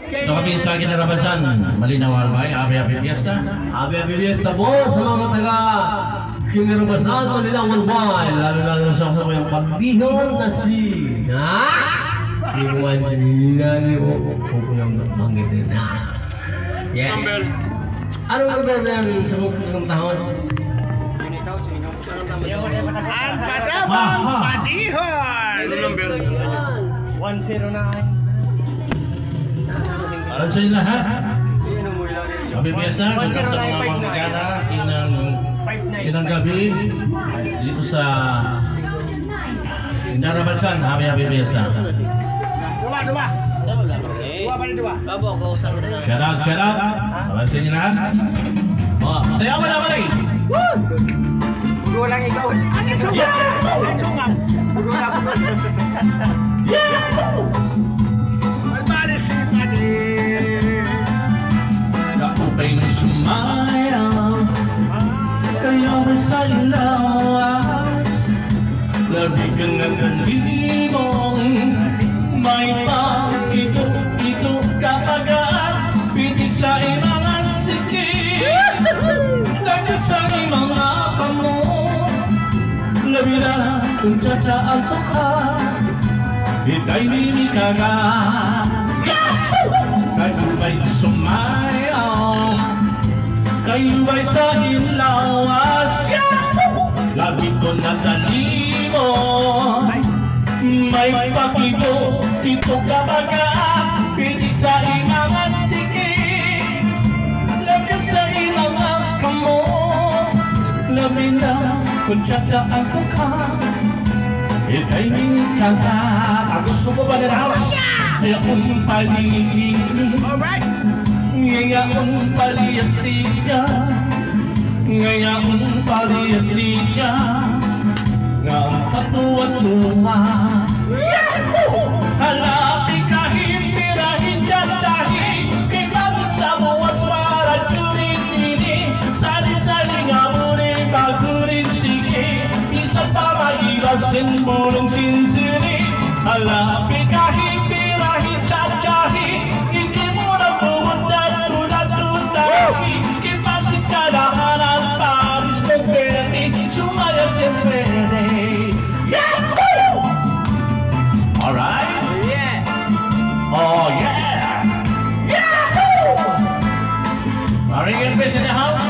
Ito kami sa kinarabasan, Malinaw Albay, Happy Fiesta. Happy Fiesta po sa mga taga kinarabasan, Malinaw Albay. Lalo sa mga pambihon na si... Iwan nila niyo kung yung manggit na. Number. Anong number na yan sa mga tahon? Ang Padabang Padihon! Ano number? 109. Para sa inyo lahat. Happy Fiesta, ganda sa mga magkana inang gabi dito sa kinarabasan, Happy Fiesta. Dua. Shout out. Para sa inyo lahat. Saya mo naman eh. Bugo lang ikaw. Ano sumam? Bugo lang ako. Albali si Padi. Kapupay ng sumayaw, kayo sa ilawas. Labigan ng kalibong, may pag-ito kapag pitik sa mga sikip. Lapit sa mga kamo, labi na kung tsatsaan to ka, itay binikaga. Kayo ba'y sumayaw, kayo ba'y sa ilawas. Labit ko na talimo, may pag-ito kapag pitik sa mga sikip. Lapit sa mga kamo, labi na kung tsatsaan ko ka, itay binikaga. Gusto ko ba na house? Ngayong paligid, ngayong paliyatiga, ngayong paliyatiga, nga ang katuwat luha. Halapi kahit pirahin tiyatahi, kibabot sa buwas para tulit-tini, sali-sali nga muling bagurin sige, isa pa mag-iwasin bulong sinsini. Halapi kahit pirahin tiyatahi, hindi mo na pumunta tulad-tutahi, kipasit ka lahat ang Paris kong pwede, sumaya siyempre. Yahoo! Alright? Yeah. Oh yeah! Yahoo! Maringin Fish in the house.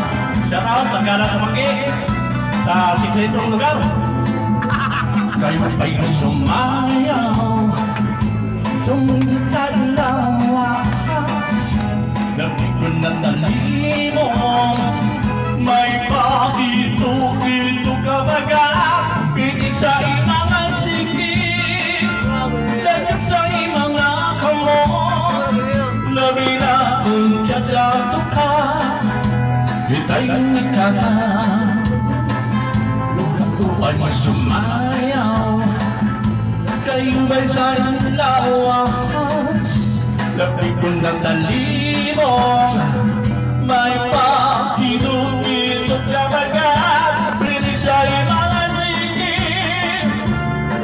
Shout out, magkala sa manggi sa sikretong lugar. Kayo ba'y sumayaw, sumunod sa lawas. Labi ko na talimong, may pakito kapag pitik sa mga sikip. Lagyan sa mga kamo, labi na kung tiyatsato ka, itay binikaga. Ay sumayaw, kayo ba'y sa lawas. Labi ko na talimong, may pakito kapag pitik sa mga sikip.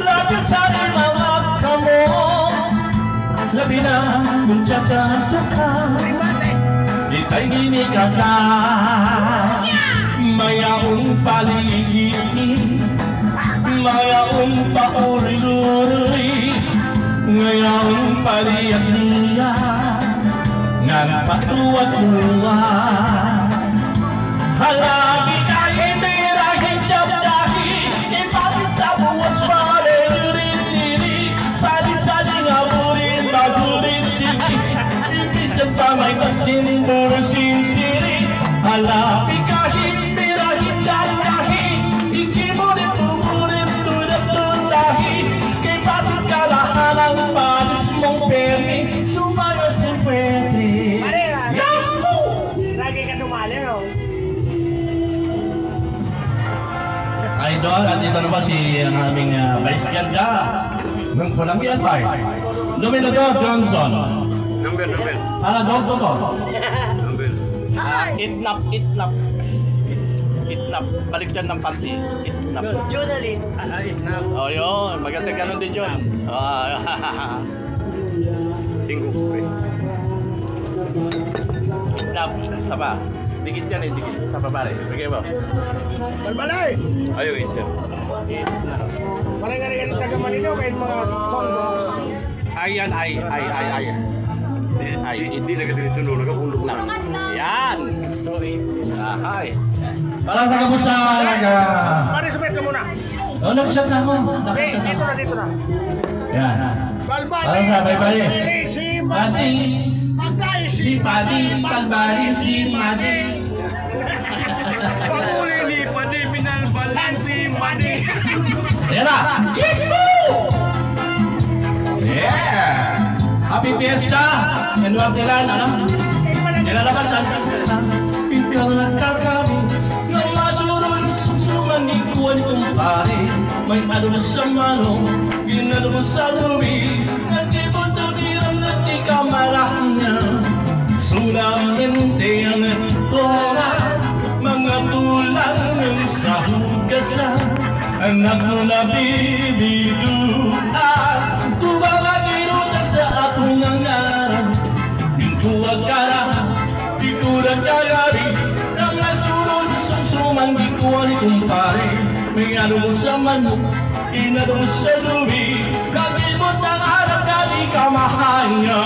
Lapit sa mga kamo, labi na kung tiyatsato ka, itay binikaga. Mayaong paligid, mayaong pauri-uri, ngayong paliyak-liya, ngang patuwat-tuwa. Halagi kahit birahin tiyapdahi, ipapit sa buwas pare-uri-tiri, sali-sali nga burin, bagurin sili, ibisan pa may pasimburo sinsiri. Halagi kahit birahin tiyapdahi, hindi mo rin tumurin tulad-tutahi, kay pasit ka lahat ang paris mong permi, sumayo si pwede. Yahoo! Lagi ka dumali, no? Idol, andito na ba si ang aming Vice Ganda ng Pulangian Park? Dominador Johnson. Number. Para doon ko to. Number. Itlap. Baligtad ng panty. Itlap. Junalin. Oh, yun. Maganda ganun din yun. Tingko. Sapa. Dikit yan eh, dikit. Sapa pare. Bigay mo. Balbalay! Ayaw, sir. Parang nga rin taga Manila kahit mga songbox. Ayan, ay. Hindi na ganito nung nagkakundok lang. Yan! Ahay. Para sa kamusalaga. Pare, subit ka muna. Nag-shot na ako. Dito na. Yan. Balbalay! Para sa bye-bye. Si Pati. Magday Si Pati. Palbari si Madi. Paguli ni Padi, binalbalan si Madi. Ayan na. Yeah! Happy Fiesta! January Tilan, ano? Nilalabasan. Ikaw nagkakami na masuroy sumanikuan kong pare. May ano sa mano, ginano mo sa lubi. Nagtipon tabirang at ikamarahnya. Solamente ang tola, mga tulang ng sa hugasan. Anak mo na bibiduan, tumakaginutan sa akong nangaran. Pintuwag ka na, ikuran ka gari, nang nasunod na sumsuman, di ko ali kumpare. May ano mo sa manok, inano mo sa lubi, kagibot ng harap na di kamahanya.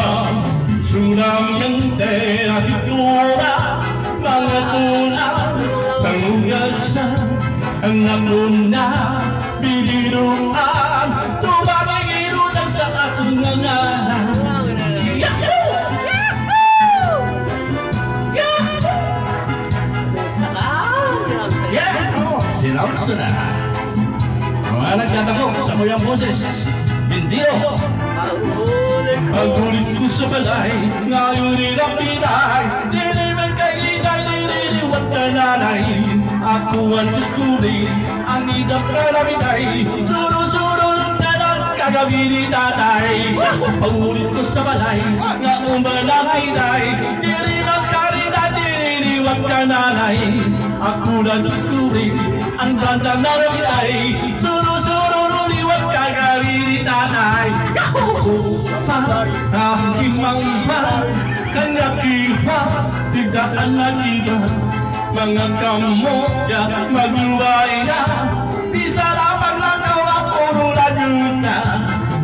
Solamente ang itura, mga tulang sa hugasan. Ang nakuna, biniruan, tumagigirutan sa akong nangalan. Yahoo! Yahoo! Yahoo! Yahoo! Sinapsa na. Mga nagtatakot sa kuyang boses, bindiro. Ang ulit ko sa balay, ngayon nilang pinay. Diniman kay Giday, diniliwat ka nanay. Ako ang iskuli, ang idap ka namitay. Suro-suro na lang kagabi ni tatay. Ang ulit ko sa balay, ngayon malang Giday. Diniman ka Giday, diniliwat ka nanay. Ako ang iskuli, ang ganda na namitay. Suro-suro liwat kagabi ni tatay. Aking manghal, kanakiha, tigdaan na iba. Mga kamoya, magluway na, di sa lapag lang daw ang puro na yuta.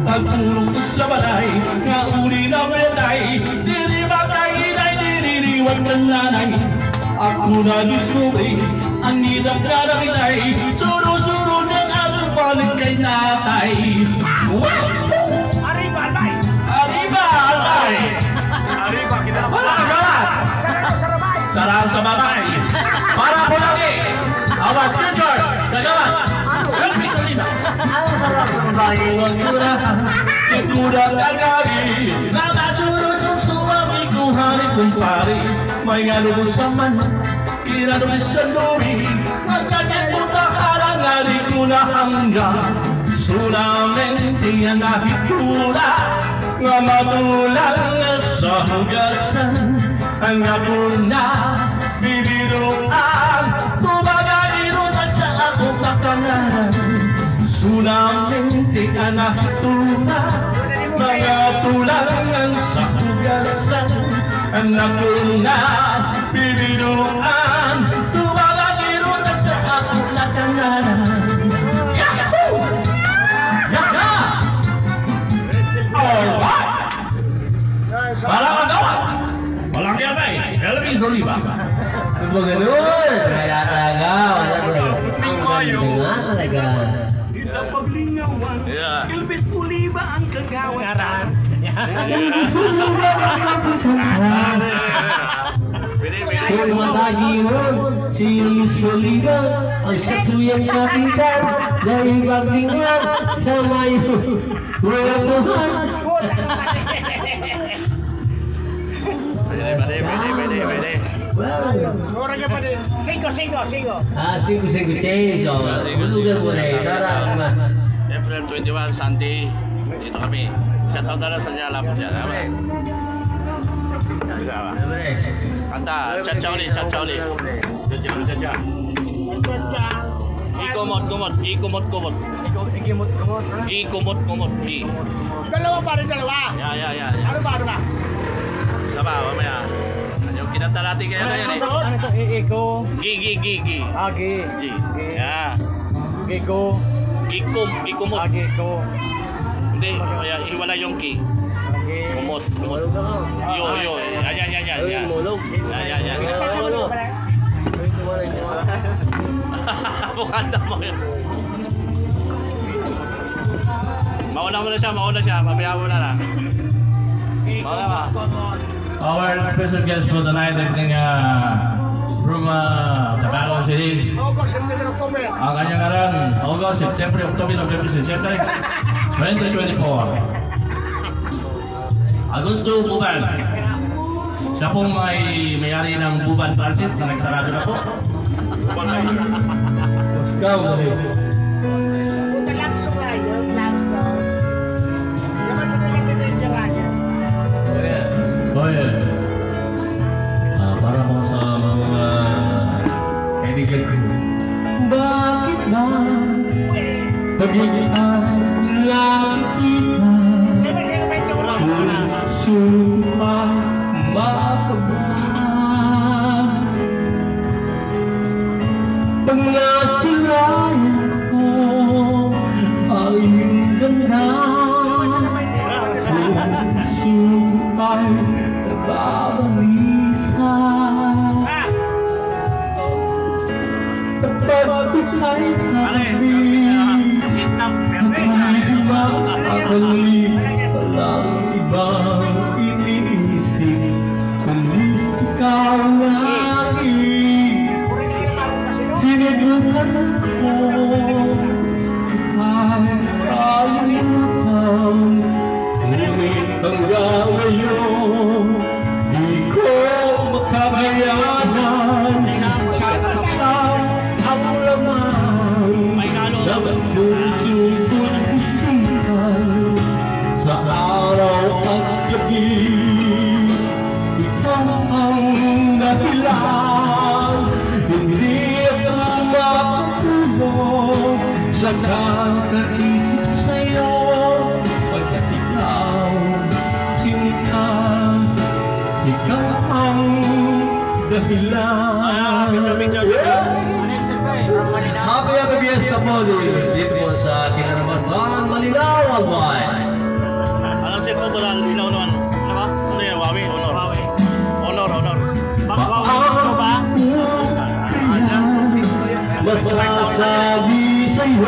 Pagpulong ko sa balay, nga uli na betay, diri ba kay Giday, diririwan ka nanay. Ako na discovery, ang nidap na namitay, suro-suro ng aking balik kay tatay. Arriba, albay! Arriba, albay! Arriba, kita na Wala ka galat! Sarabay! Sarang sa babay! Para po lagi! Our future! Kagawan! Kalpi sa lima! Ang sarap sa babay! Magkurahan! Magkurang kagabi! Namasurod yung suwami kong hari kumpari. May ano mo sa manok, kinano mo sa lumi. Magkagit mo kaharang, hari ko na hanggang. Solamente ang nakikula, nga matulang sa hugasan. Ang ako na bibiruan, tumagagirutan sa akong kapangalan. Solamente ang nakikula, mga tulang sa hugasan. Ang ako na bibiruan, tumagagirutan sa akong kapangalan. Para kagawa! Walang yabay! Elvis Oliva! Kung ganun, kaya talaga. Wala talaga. Kita paglingawan, Yeah. Elvis Oliva ang kagawaran. Kung matagi nun, si Luis Oliva, ang satuyang kapitan, dahil paglingan sa mayo. Walang Tuhan. Pwede. Mura ka pa din. Cinco. 5 change. Bulugan mo na eh. April 21, Sunday. Dito kami. Shoutout na lang sa Nyala. Kanta, cha-cha ulit. Cha-cha. Ikumot. Dalawa pa rin, dalawa. Ya. Ano ba? Saba, mamaya. Yung Kanta natin kaya na yan eh. Ano to? Ego. Gi. Agi. G. Yeah. Gego. Gikumot. Agego. Hindi, kaya iwala yung ki. Agi. Kumot. Yo. Yan. Yan. Bukanda mo yun. Mauna siya. Pabayaan mo na lang. Mauna ka. Our special guest for tonight is from Tagalog City. Ang kanyang ngalan, August, September, October, November, December 2024. Agosto Buban. Siya pong may-ari ng Buban Transit na nagsarado na po. Moscow ulit. Punta Lakso nga yun, Lakso. Naman sa nagaganda yung jaranya. Oh yeah. Para po sa mga kaibigan ko. Bakit ba pag-ibig ang nakikita? Sumpa makaba. Pag nasirayan ko ang iyong ganda, sumpa'y nagbabalisa. Pagpagpitay kami, iba ang muli, walang ibang iniisip, kundi ikaw lagi. Sinubukan ko ay ayun, ngunit hanggang ngayon di ko makabayaran. Ikaw ang laman ng puso ko'y pusihan sa araw at gabi. Ikaw ang dahilan, hindi ako makatulog sa kakaisip sa'yo, pagkat ikaw sinita, ikaw ang dahilan. Happy Fiesta po dito po sa Kinaramasan, Manila, Worldwide. Anong cellphone ko lang? Ilaw naman. Ano yan? Huawei? Honor. Masasabi sa'yo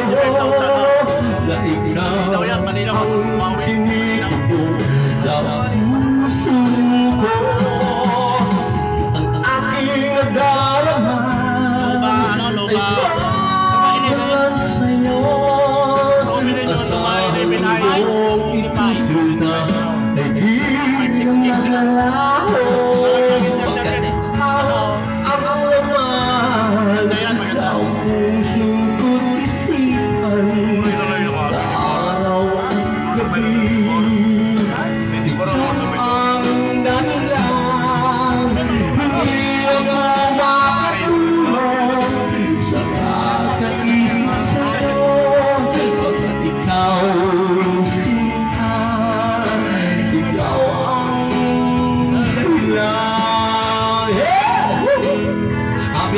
na ikaw yan, Manila ko. Huawei. Dapat suko ang aking nadarama. Loba. Sa'yo So, bilhin nyo, Loba 11i. 5.6 gig na. Maganda.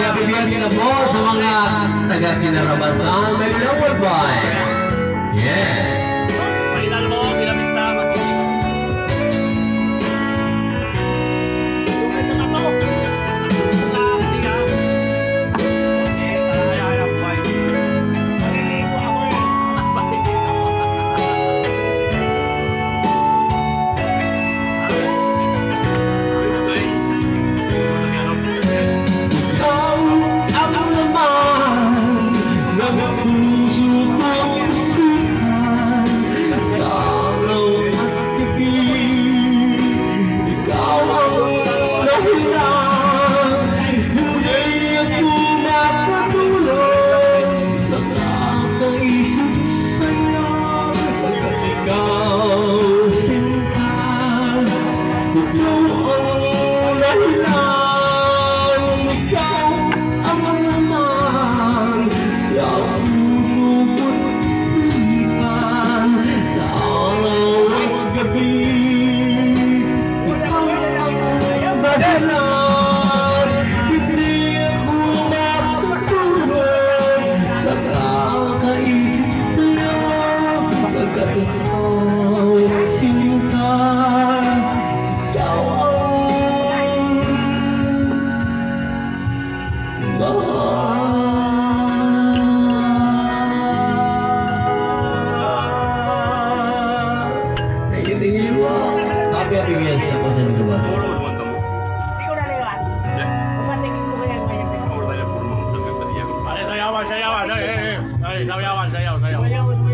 Happy Fiesta po sa mga taga-Kinaramasan, Manila, Worldwide. Yeah. Pailal mo, Bilamista. Hello. ako sa lugar. Puro naman kamo. Hindi ko naliwan. Pumatingin ko kaya ngayon. Puro tayo puro naman sa kanya. Ay, sayawan, sayawan. Ay, sayawan, sayaw.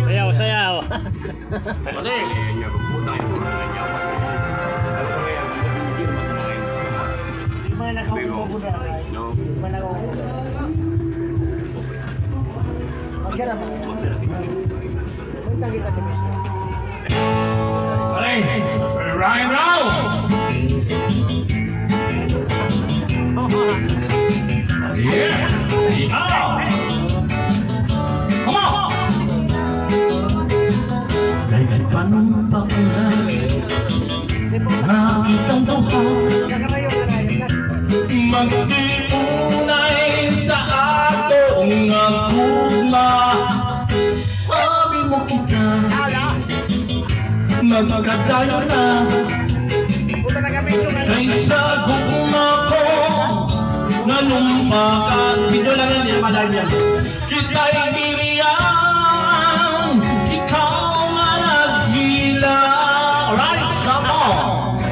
Sayaw, sayaw. Mali. Niya ko po tayo puro na niya. Ano ko yan? Bibigyan mo na ngayon. Di ba nakaupo na? No. Di ba nakaupo na? Magsarap ako. Punta kita sa pista. Mali. Ryan Rao. Yeah. Oh. Come on. Dahil panumpa ko na nakitang duha magtiunay sa atong nga gugma. Sabi mo kita magkadayo na Punta na kami ito. kay sa gugma ko nanumpakan. Video lang yan, hindi naman yan. Kita'y biriyan, ikaw nga naghila. Alright, sama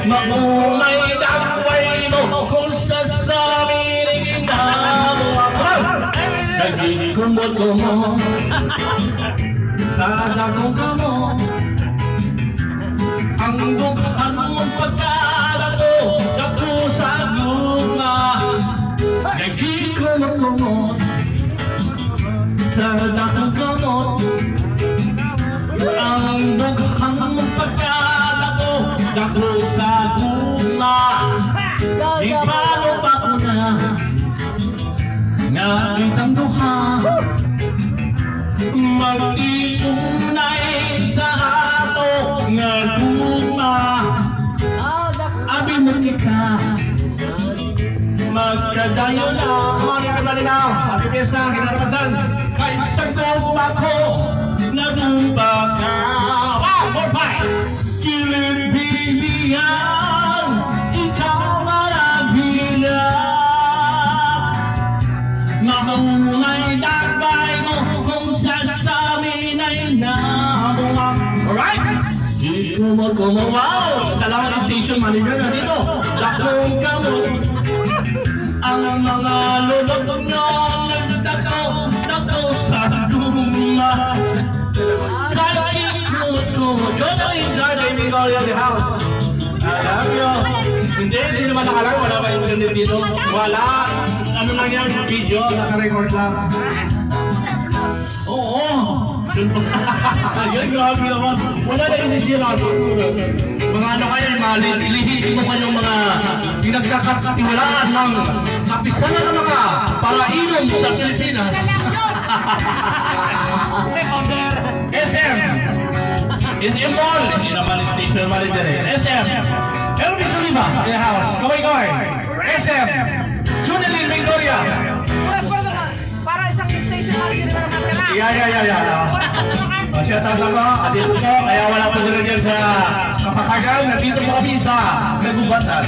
maunay dagway mo kung sasabi rin ginamo ako. Naging kumot-kumot sa dagong kamot. Ang dughan mong pagkalato dako sa luma. Naging kumot-kumot sa dagong kamot. Ang dughan mong pagkalato dako sa luma. Di palo pa ko na nga itang duha mag-iunay sa ato nga luma. Abi mo ka magkadayo na mga kanalinaw. Happy Fiesta, kinalabasan kay sa gugma ko nagumpa ka. Wow, more fight. Kilid bibigyan, ikaw maragila. Maunay dagbay mo kung sasabi na'y nabuwag. Alright? Di kumot-kumot. Wow! Dalawang station manager na dito. Dakong kamot. Ang mga lulog nyo nagdako sa luma. Kahit kumot-kumot. Yun ang inside ay Mingolio the house. Alam nyo. Hindi naman nakalang. Wala ba yung internet dito? Wala. Ano lang yan? Video. Naka-record lang. Oo. Yan, grabe naman. Wala na yung sisirado. Mga ano kayo, mga lihiti mo kanyang mga pinagkakatiwalaan ng kapisanan ng mga parainom sa Pilipinas. SM. SM Mall. Hindi naman station manager eh. SM. Elvis Oliva in the house. Kaway-kaway. SM. Junelin Victoria. Para isang station manager naman ang matira. Yeah. Siya tasa mo, andito po, kaya wala po sila dyan sa kapakagan. Nandito po kami sa Nagubatan.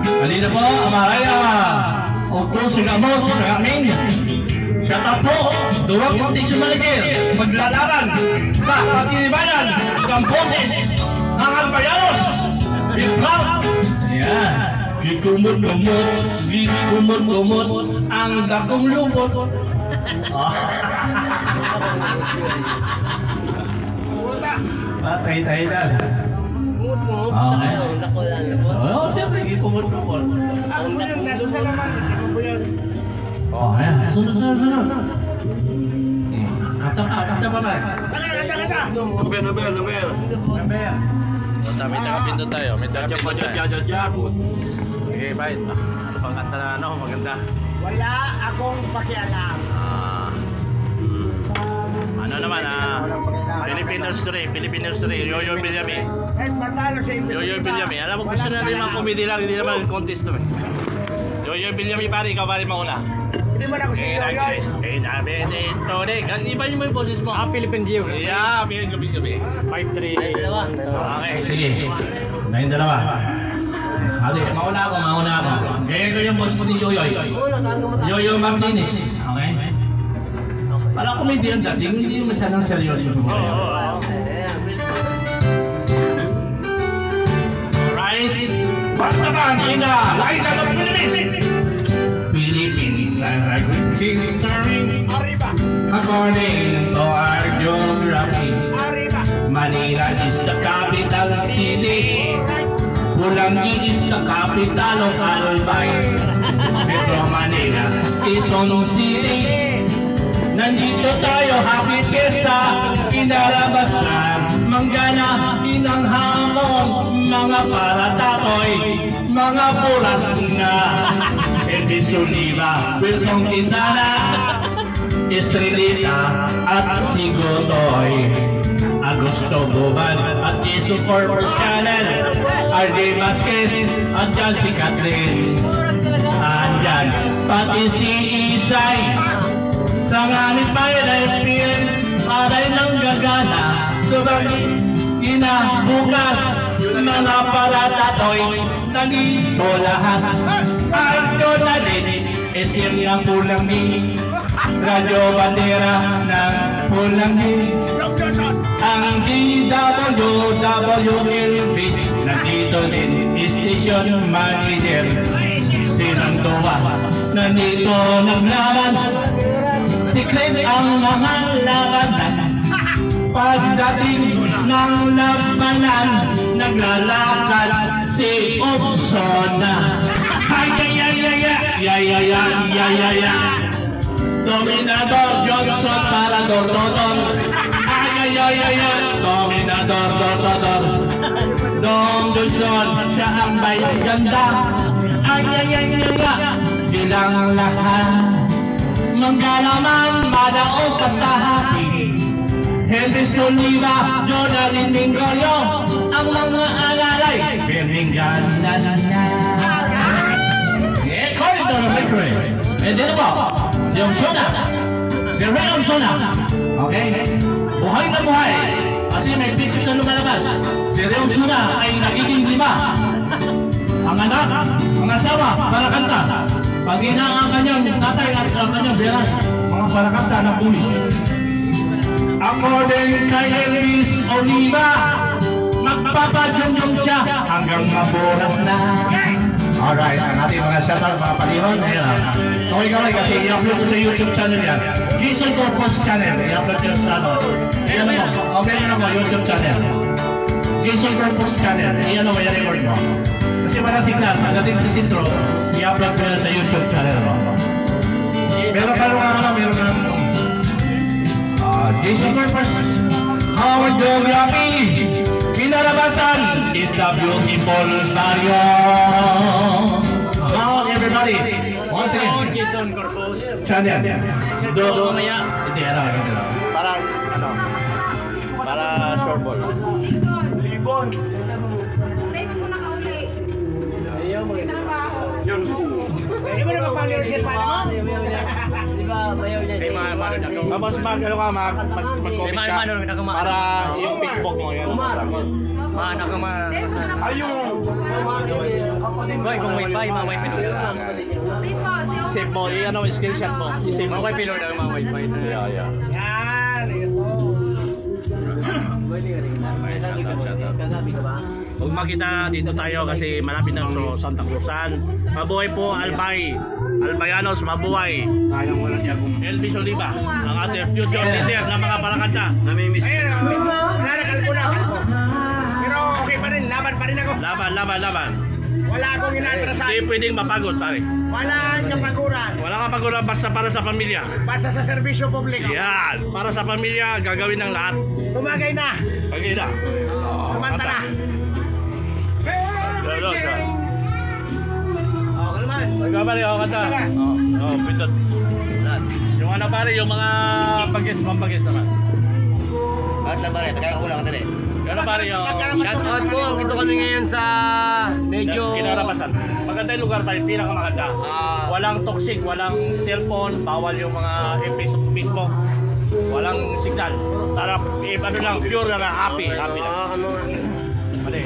Kanina po, amaraya. Opo, sigamos, sa amin. Siya po, duwag station manager. Maglalaban sa patinibayan ng boses ng Albayanos. Big Cloud. Yan. Gikumot-kumot, ang dakong lubot. Patay-tay na. Okay. Oo, siyempre, gikumot-kumot. Ako mo yung nasusa naman. Hindi ko po yun. Oh, ayan. Sunod. Kata pa ba? Kata. Naber. May taga-pindot tayo. May taga-pindot tayo. Okay, bye. Ano pang kanta na ano? Maganda. Wala akong pakialam. Ano naman Filipino history, Yoyo Villami. Kahit matalo sa English. Yoyo Villami. Alam mo, gusto natin mga comedy lang, hindi naman contest to eh. Yoyo Villami pare, ikaw pare mauna. Hindi mo na ako si Yoyo. Nabi dito rin. Iba yung boses mo. Philippine Geo. Yeah, gabi. 5-3. Okay, sige. Dahil dalawa. Hali, mauna ako. Gaya ko yung boses ni Yoyoy. Yoyo Martinez. Okay? Parang comedian dating, hindi yung masyadong seryoso. Alright. Pagsabahan ina, lain lang ang Philippines. Philippines has a great history. Arriba. According to our geography, Arriba. Manila is the capital city. Pulangi is the capital of Albay. Metro Manila, Quezon City. Nandito tayo, happy fiesta, kinarabasan, manggana, inang hamon, mga paratatoy, mga pulas na. Elvis Oliva, Wilson Quintana, Estrelita at Sigotoy. Agosto Guban at Jesus Corpus Canel, R.D. Vasquez at dyan si Catherine. Andyan, pati si Isay. Sa ngamit bayan ay pil, aray ng gagana. Subalit, kinabukas, mga paratatoy, nandito lahat. Ay Donalyn, SM ng Pulangi, Radyo Bandera ng Pulangi. Ang DWW Elvis, nandito din, station manager. Sinandoa, nandito naglaban. Sikret ang mga labanan. Pagdating ng labanan, naglalakad si Obsona. Ay, Dominador Johnson para Dordodor. Dominador Dordodor. Dong Johnson, siya ang vice ganda. Silang lahat manggalaman, madaog basta happy. Elvis Oliva, Jonalyn Mingoyo, ang mga alalay, Birmingham na. Corridor of Victory. Dito po, si Omsona. Si Ray Omsona. Okay? Buhay na buhay. Kasi may pictures na lumalabas. Si Ray Omsona ay nagiging 5. Ang anak, ang asawa, para kanta. Pag-ina ang kanyang tatay at ang kanyang biyanan, mga palakanta na pulis. According kay Elvis Oliva, magpapadyong siya hanggang maburas na. Alright, ang ating mga shoutout, mga palihon. Kaway kasi i-upload ko sa YouTube channel yan. Jason Corpus channel, i-upload ko sa ano. Iyan mo, okay na mo, YouTube channel. Jason Corpus channel, iyan mo, i-record mo. Kasi wala signal, pagdating sa sintro, i-upload ko yan sa YouTube channel mo. Meron ka meron ka Jason Corpus, Howard Geography, kinarabasan is the beautiful barrio. Now everybody, once again, Jason Corpus. channel. Mamaya. Hindi, para ano, para short ball. Libon. Yun. Hindi mo na magpang-leadership pa naman. Di ba, bayaw niya. Kay Mano na. Tapos mag-comment ka para yung Facebook mo yan. Mana ka Ayun. Boy, kung may pay, mamay pinuli. Save mo, i-ano, screenshot mo. I-save mo. Mamay pinuli na mga wifi. Yeah. Yan. Huwag makita dito tayo kasi malapit na sa Santa Cruzan. Mabuhay po Albay. Albayanos, mabuhay. Sayang wala niya kung Elvis Oliva, ang ating future leader ng mga palakanta. Ayun. Nanakal ko na. Pero okay pa rin. Laban pa rin ako. Laban. Wala akong inaatrasan. Hindi pwedeng mapagod, pare. Wala kapaguran. Wala kang paguran basta para sa pamilya. Basta sa serbisyo publiko. Yan, para sa pamilya, gagawin ng lahat. Tumagay na. Pagay na. Tumanta na. Ikaw pare, kanta. Pindot. Yung ano pare, yung mga pampagets naman. Bakit lang pare, kaya ko lang ka rin. Ano pare, yung Shout out po, ito kami ngayon sa medyo kinarapasan. Maganda yung lugar pare, pinakamaganda. Walang toxic, walang cellphone, bawal yung mga Facebook. Walang signal. Tarap, ano lang, pure na happy lang. Mali.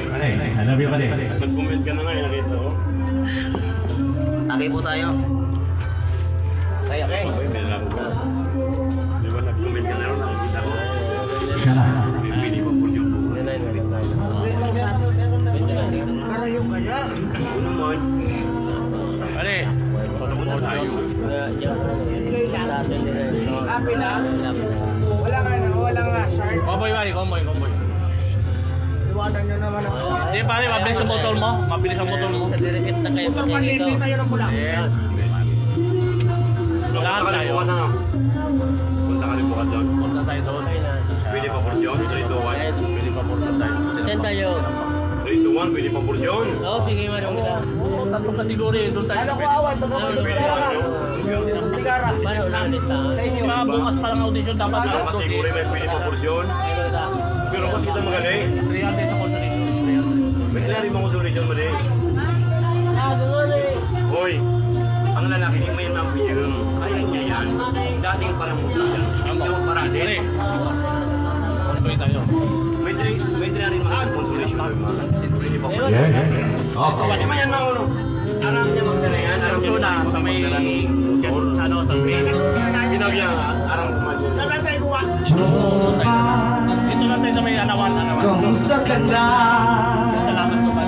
Hanabi pare. Mag-comment ka na nga, ilagay ito. Tagay po tayo. Okay. Di ba nag-comment ka na rin, nakikita ko. Pili ko po niyo. Pare. Happy na? Wala nga shark. Komboy, pare, komboy. Iwanan nyo naman ako. Hindi pare, mabilis ang motor mo. Mabilis ang motor mo. Dirikit na kayo Motor palitin tayo ng pula. Lahat tayo. Punta ka rin bukas doon. Punta tayo doon. Pwede pa porsyon, 3 to 1. Pwede pa portion tayo. Saan tayo? 3 to 1, pwede pa porsyon. Oo, sige manong kita. Oo, tatlong kategori. Doon tayo. Ano ko awal? Pwede pa ano. Tigara. Paano unalis na? Mga bukas pa lang audition dapat Ang alas 12. kategori may pwede pa porsyon. Ano kita? Pero kasi kita magaling. 300 sa consolation. May rin mga consolation mo din. Hoy, ang lalaki ni may mabiyang. Ayan niya yan. Dating parang mukha yan. Hindi ako paradin. Komboy tayo. May rin mga consolation mo. Pwede pa porsyon. Hindi man yan mga ulo. Aram niya magdala yan. Aram Suna sa may sa may Ginagyan, aram kumadyo. Natantay ko ba? ito lang tayo sa may anawan. Kamusta ka na? Salamat po ba?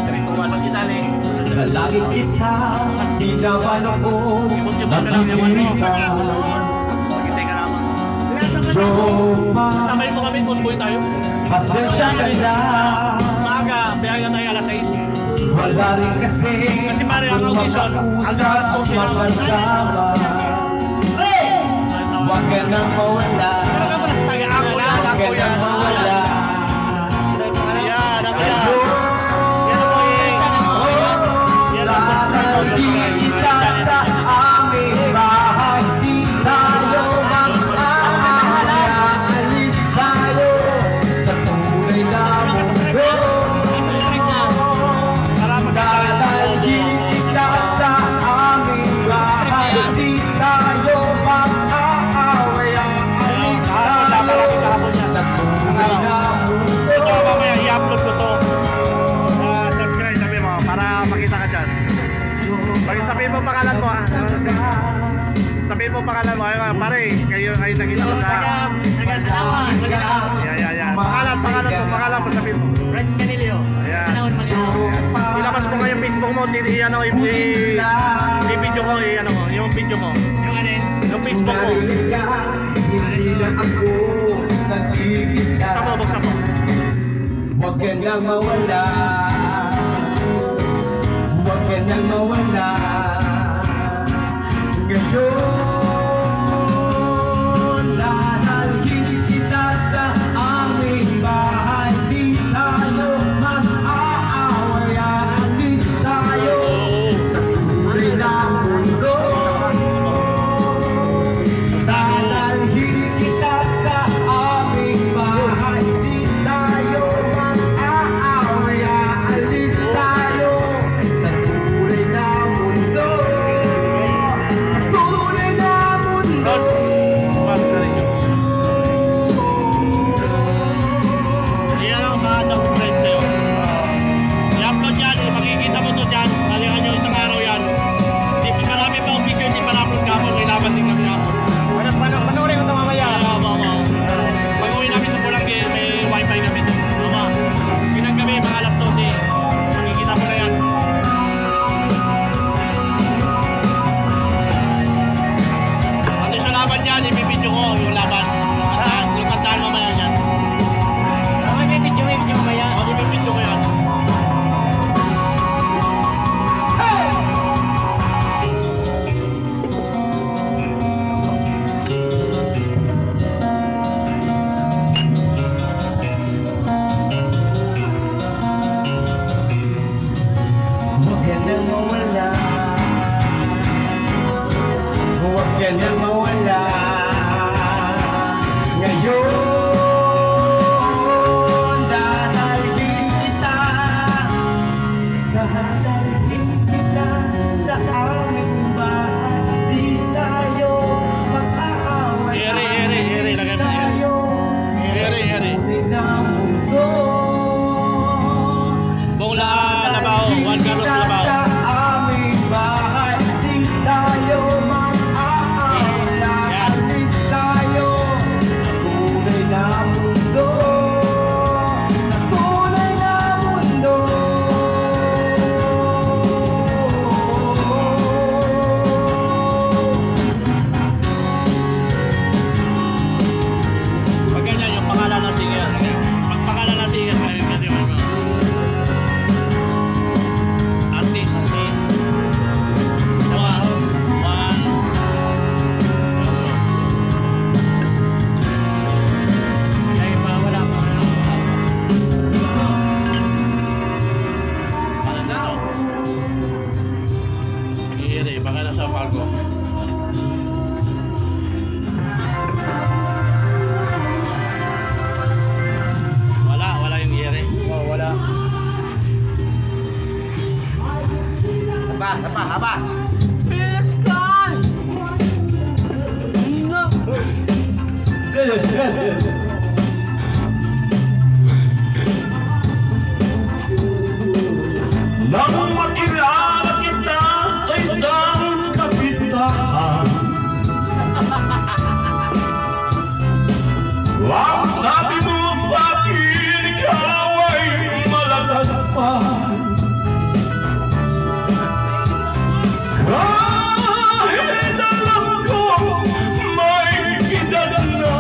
Mas kitali. Lagi kita di naman ako nakikita. Maghintay ka naman. Joma, Sabay mo kami, convoy tayo. pasensya ka na. Maaga, biyahe na tayo alas 6. Wala rin kasi Kasi pare, ang audition, hanggang alas 12 lang. magkasama. Huwag ka nang mawala. Pero ka pala sa tayo, ako yan, Huwag ako ka yan. nang mawala. Yan, ako yan. Yan mo eh. Yan ang subscribe. Kita sa aming bahay, di tayo mag-aalis tayo sa tunay na mundo. Dadalhin kita sa aming bahay, di tayo mag-aaway, aalis tayo sa tunay na mundo. Ito mamaya, i-upload ko to. Subscribe, sabi mo, para makita ka dyan. Sabihin mo pangalan mo, ah. Sabihin mo pangalan mo, ayun, pare, kayo nakita ko sa... Yan. Pangalan mo, sabihin mo. Reds Canilio. Ayan. Ilabas mo nga yung Facebook mo, i-video ko, yung video mo. Yung ano yun? Yung Facebook mo. Hindi na ako nag-iisa. Buksan mo. Huwag ka nang mawala. Huwag ka nang mawala. Ngayon, dadalhin kita sa aming bahay. Di tayo mag-aaway, aalis tayo sa tunay na mundo. Dadalhin kita sa aming bahay. Di tayo mag-aaway, aalis tayo sa tunay na mundo. Sa tunay na mundo. Pas na rin yun. Iyan ang mga document sa'yo. I-upload yan, makikita mo to dyan. Kalihan nyo isang araw yan. Marami pa ang video, hindi pa na-upload ka po. Kailangan din kami na-upload. Panoorin ko ito mamaya. Pag-uwi namin sa Bulangge, may wifi kami doon. Tama. Pinang gabi, mga alas 12. Makikita mo na yan. Ano sa laban yan, ibibidyo ko yung laban. Yung kantaan mamaya yan. Okay, may video mamaya. Ako ibibidyo ko yan. Huwag ka nang mawala. Huwag ka nang mawala. Ngayon, dadalhin kita. Dadalhin kita sa aming bahay. Di tayo mag-aaway. Ere, lagay mo ere. Ere. Tunay na mundo. Buong Labao, Juan Carlos Labao. Sa bago. Wala yung yere. Oh, wala. Haba. Piliskan! Nang makilala kita sa isang kapistahan, ang sabi mo sa akin, ikaw ay malakas pa. Kahit alam ko may edad na,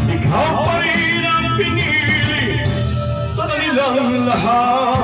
ikaw pa rin ang pinili sa kanilang lahat.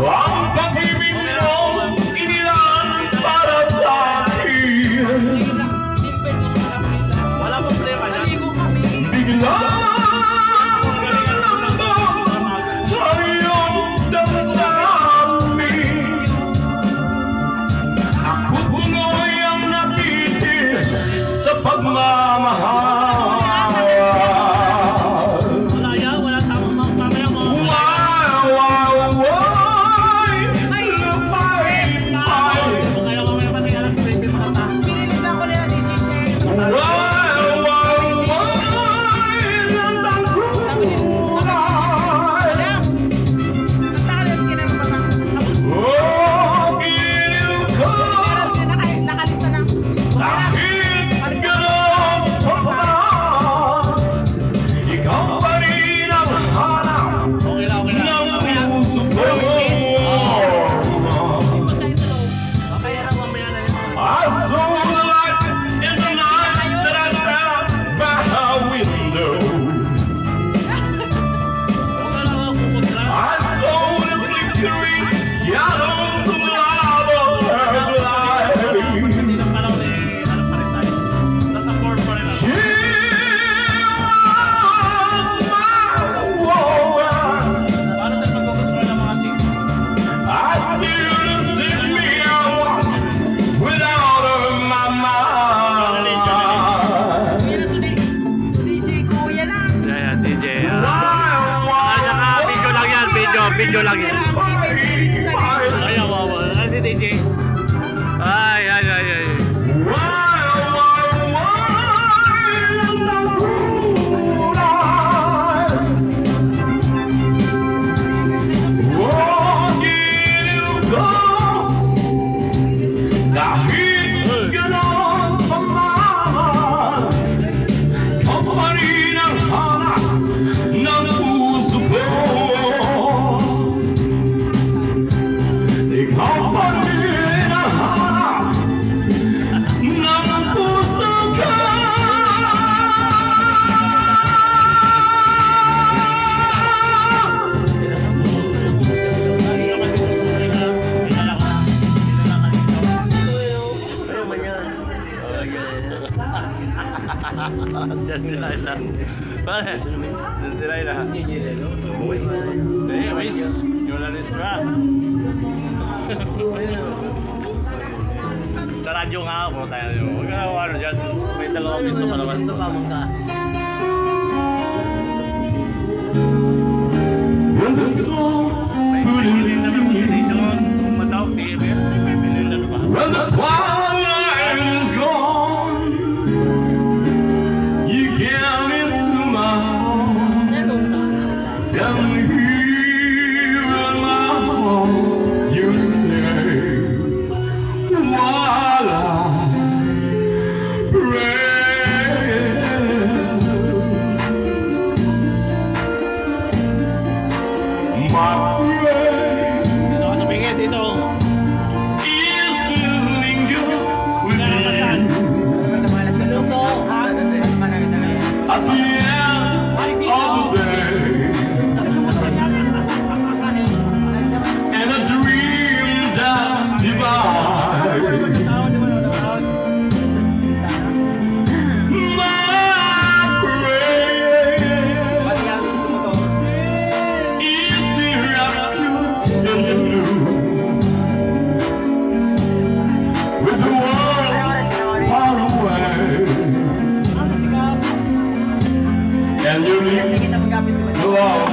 Ang pag-ibig mo inilaan para sa akin. Wala problema yan. Bigla sa iyong damdamin, ako't tuloy ang nabitin sa pagmamahal. Wala tamang mamaya mo. Video lang yan. Ayaw, wawa. Si DJ. Ay. Sa radyo nga ako tayo. Huwag ka ano dyan. May dalawang gusto pa naman. Ito pa mong ka. May bilhin na ng station. Kung matawag TV, may bilhin na ba? When the twilight is gone, you came into my home. and you leave to all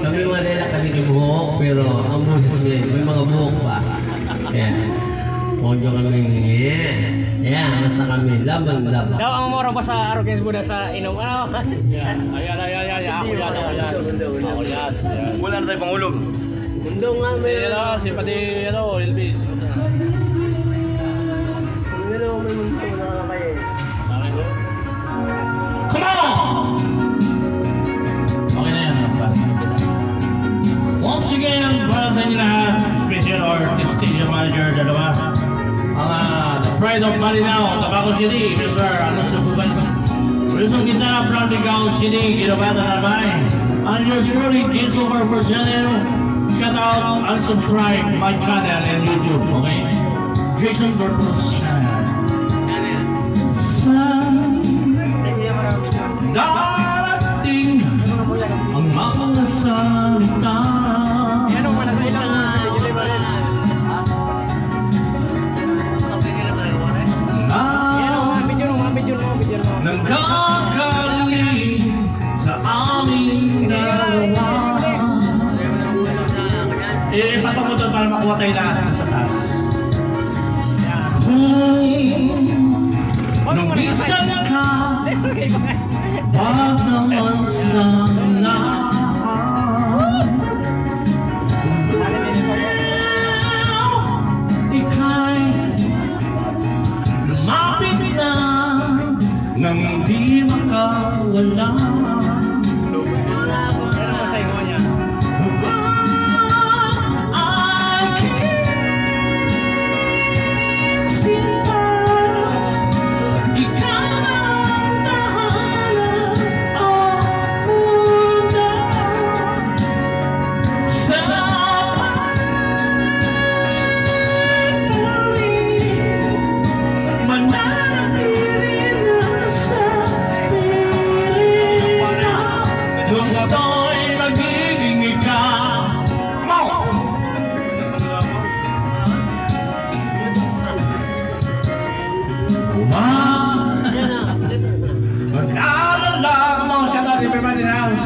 kami mga nila kanina buhok, pero ang boses niya, may mga buhok pa. Yan. Huwag nyo kami, yan, basta kami, laban. Daw ang moro pa sa arrogance mo na sa inom. Ano? Yan. Ayan. Ako yan. Wala na tayo pangulog. Mundo nga may... Si pati, Elvis. May mundo na kayo. Come on! Okay na yan. Once again, para sa inyo lahat, special artist, station manager, dalawa. Ang the pride of Malinao, Tabaco City, Mr. Sububan. Rizong Gisana, from Ligao City, Ginabata Naramay. And yours truly, Ginsover Personnel. Shout out and subscribe my channel and YouTube, okay? Jason Burgos channel. Darating ang mga salita. Yan ang malakailang nagkakaling sa aming dalawa. Patong mo doon para makuha tayo lahat sa taas. Nung bisan ka, wag naman sana. Ika'y lumapit na nang di makawala.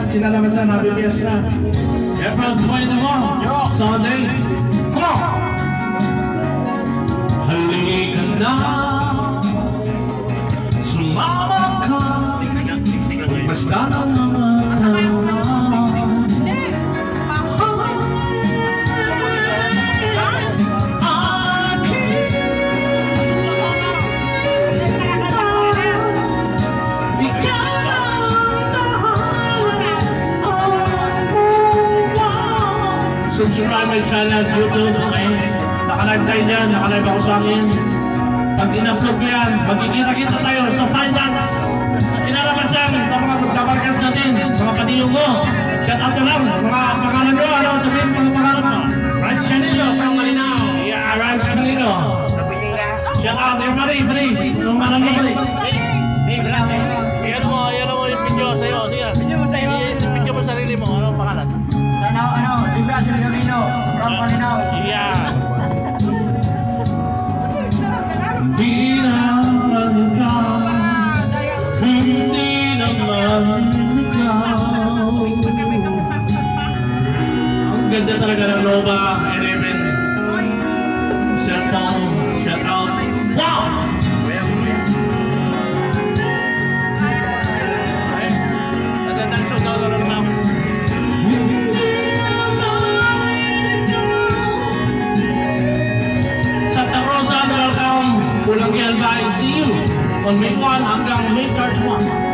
Inalamasan na BBS na April 21 Sunday. Come on! Halika na, sumama ka, basta na naman. Subscribe my channel, YouTube, okay? Nakalive tayo dyan, nakalive ako sa akin. Pag in-upload ko yan, magkikita-kita tayo sa finance. Inalabasan sa mga pagkabarkas natin, mga patiyong ko. Shout out na lang, mga pangalan ko, ano sabihin mga pangalan mo? Rice Canino, from Malinao. Yeah, Rice Canino. Shout out, everybody, yung pangalan mo, buddy. Iyan mo yung video sa'yo, sige. Video mo sa'yo? Video mo sarili mo, ano pangalan? Libra Silgamino from Malinao. Yeah. Di na ka Hindi naman ikaw. Ang ganda talaga ng Nova 11. Shout out. Wow! Santa Rosa, welcome. Pulang Elba, I see you on May 1 hanggang May 31.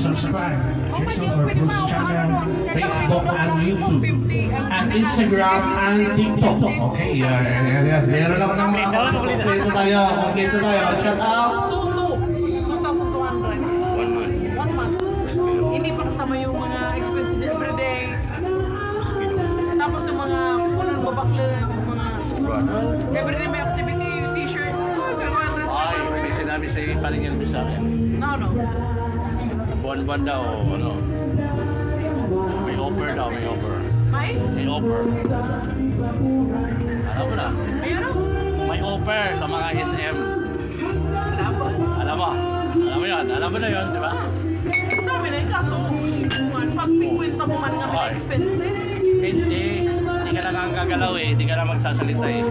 Subscribe Jason Bruce channel, Facebook and YouTube, and Instagram and TikTok. Okay, meron ako ng mga kompleto tayo. Shout out. 2,200. 1 month. Hindi pa kasama yung mga expenses everyday. Tapos yung mga kukunan babakla, mga everyday may activity, t-shirt. Ay, may sinabi sa paling yan sa akin. No. Buwan-buwan daw, ano. May offer daw, may offer. May offer. Alam mo na? May offer sa mga SM. Alam mo yan, alam mo na yun, di ba? Sabi na yung kaso, pag pikwenta mo man nga may expenses. Hindi ka lang ang gagalaw eh, hindi ka lang magsasalita eh.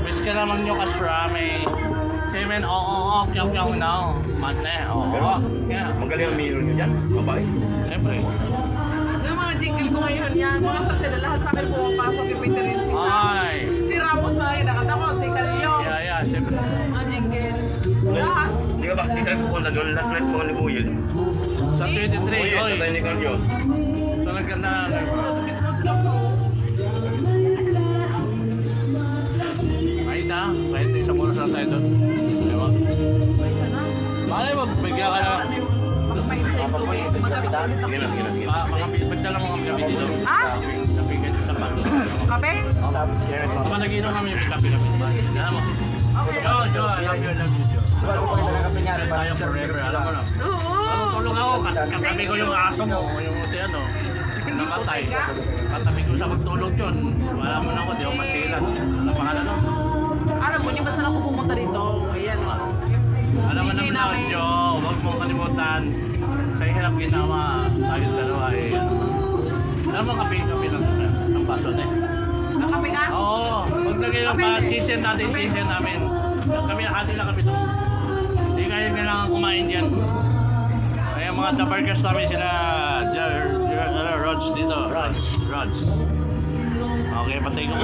Wish ka naman yung kasra, may semen, kyong now. Matne, yeah. Magaling ang mirror nyo dyan, babae. Siyempre. Yung mga jingle ko ngayon, yan, mga sasela, lahat sa akin pumapasok yung Peter Rin, si Ramos, mga kinakanta ko, si Calyos. Yeah, siyempre. Mga jingle. Lahat. Di ka ba, di ka pupunta doon, lahat po ni Buyod. Sa 23, oy. Tatay ni Calyos. So nagkanda, kahit isang oras lang tayo doon. Di ba? Malay mo, bigyan ka na. Magdala mo kami gabi dito. Napigan sa pag. Kape? Kapag nag-inom kami, may kape-kape. Gana mo. Jo, I love you. Tayo forever, alam mo na. Tulong ako, katabi ko yung aso mo, yung si ano, namatay. Katabi ko sa magtulog yun. Wala mo na ako, di ako masilan. Ano pangalan no? Alam mo, di ba saan ako pumunta dito? Ayan. Alam mo naman ako, Jo, huwag mong kalimutan. Sa hirap ginawa, tayong dalawa eh. Alam mo, kape-kape lang sa isang baso na eh. Kape ka? Oo, huwag lagay lang pa, sisyan namin. Kami, hati lang kami doon. Hindi kayo kailangan kumain dyan. Kaya mga tabarkas namin sila, Rods dito. Rods. Okay, patay ko.